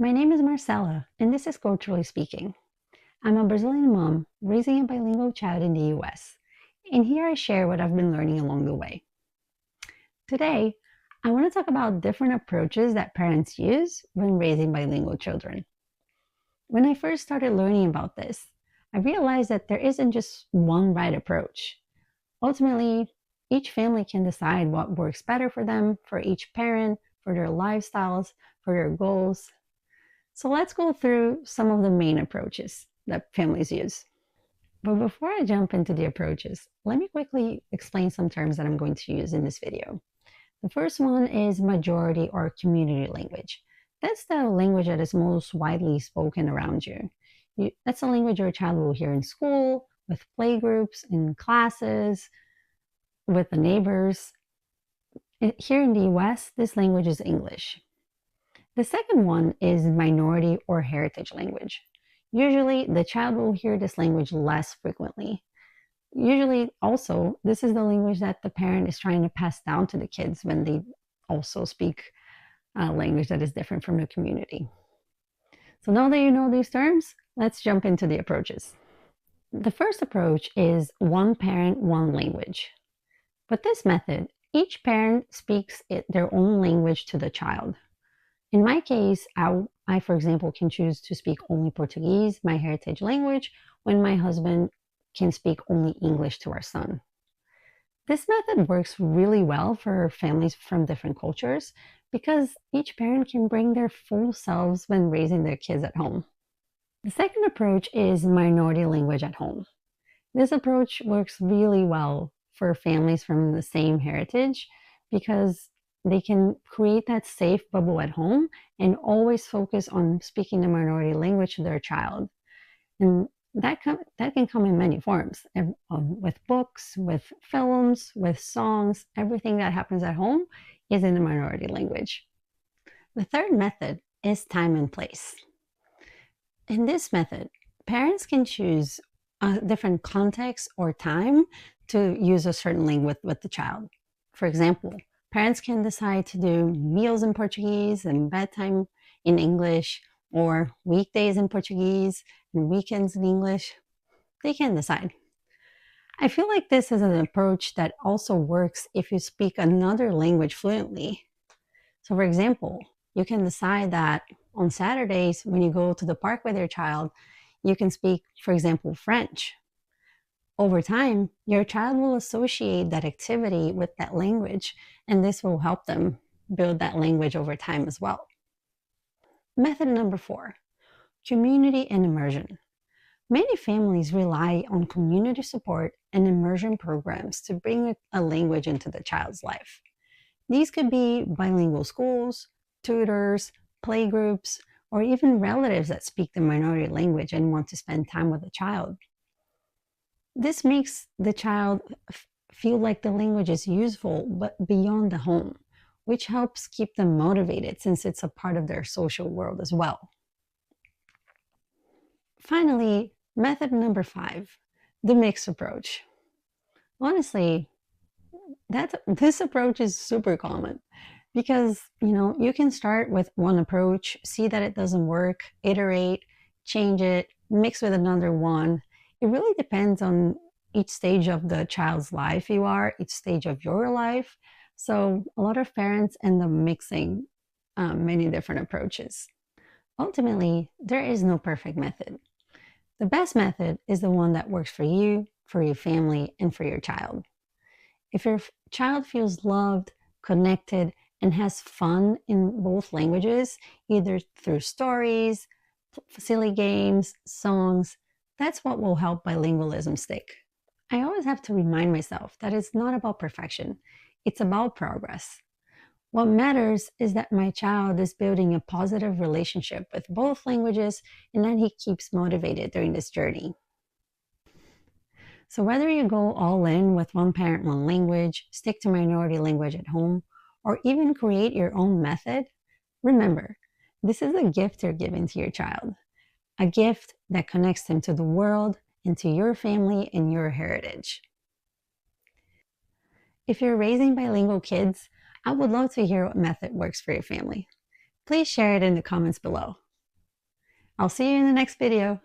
My name is Marcela, and this is Culturally Speaking. I'm a Brazilian mom raising a bilingual child in the US, and here I share what I've been learning along the way. Today, I want to talk about different approaches that parents use when raising bilingual children. When I first started learning about this, I realized that there isn't just one right approach. Ultimately, each family can decide what works better for them, for each parent, for their lifestyles, for their goals. So let's go through some of the main approaches that families use. But before I jump into the approaches, let me quickly explain some terms that I'm going to use in this video. The first one is majority or community language. That's the language that is most widely spoken around you. That's a language your child will hear in school, with playgroups, in classes, with the neighbors. Here in the US, this language is English. The second one is minority or heritage language. Usually, the child will hear this language less frequently. Usually, also, this is the language that the parent is trying to pass down to the kids when they also speak a language that is different from the community. So now that you know these terms, let's jump into the approaches. The first approach is one parent, one language. With this method, each parent speaks their own language to the child. In my case, I, for example, can choose to speak only Portuguese, my heritage language, when my husband can speak only English to our son. This method works really well for families from different cultures because each parent can bring their full selves when raising their kids at home. The second approach is minority language at home. This approach works really well for families from the same heritage because they can create that safe bubble at home and always focus on speaking the minority language to their child. And that can come in many forms, with books, with films, with songs. Everything that happens at home is in the minority language. The third method is time and place. In this method, parents can choose a different context or time to use a certain language with the child. For example, parents can decide to do meals in Portuguese and bedtime in English, or weekdays in Portuguese and weekends in English. They can decide. I feel like this is an approach that also works if you speak another language fluently. So, for example, you can decide that on Saturdays when you go to the park with your child, you can speak, for example, French. Over time, your child will associate that activity with that language, and this will help them build that language over time as well. Method number 4, community and immersion. Many families rely on community support and immersion programs to bring a language into the child's life. These could be bilingual schools, tutors, playgroups, or even relatives that speak the minority language and want to spend time with the child. This makes the child feel like the language is useful, but beyond the home, which helps keep them motivated since it's a part of their social world as well. Finally, method number 5, the mixed approach. Honestly, this approach is super common because, you can start with one approach, see that it doesn't work, iterate, change it, mix with another one. It really depends on each stage of the child's life you are, each stage of your life. So a lot of parents end up mixing many different approaches. Ultimately, there is no perfect method. The best method is the one that works for you, for your family, and for your child. If your child feels loved, connected, and has fun in both languages, either through stories, silly games, songs, that's what will help bilingualism stick. I always have to remind myself that it's not about perfection, it's about progress. What matters is that my child is building a positive relationship with both languages and that he keeps motivated during this journey. So whether you go all in with one parent, one language, stick to minority language at home, or even create your own method, remember, this is a gift you're giving to your child. A gift that connects them to the world and to your family and your heritage. If you're raising bilingual kids, I would love to hear what method works for your family. Please share it in the comments below. I'll see you in the next video.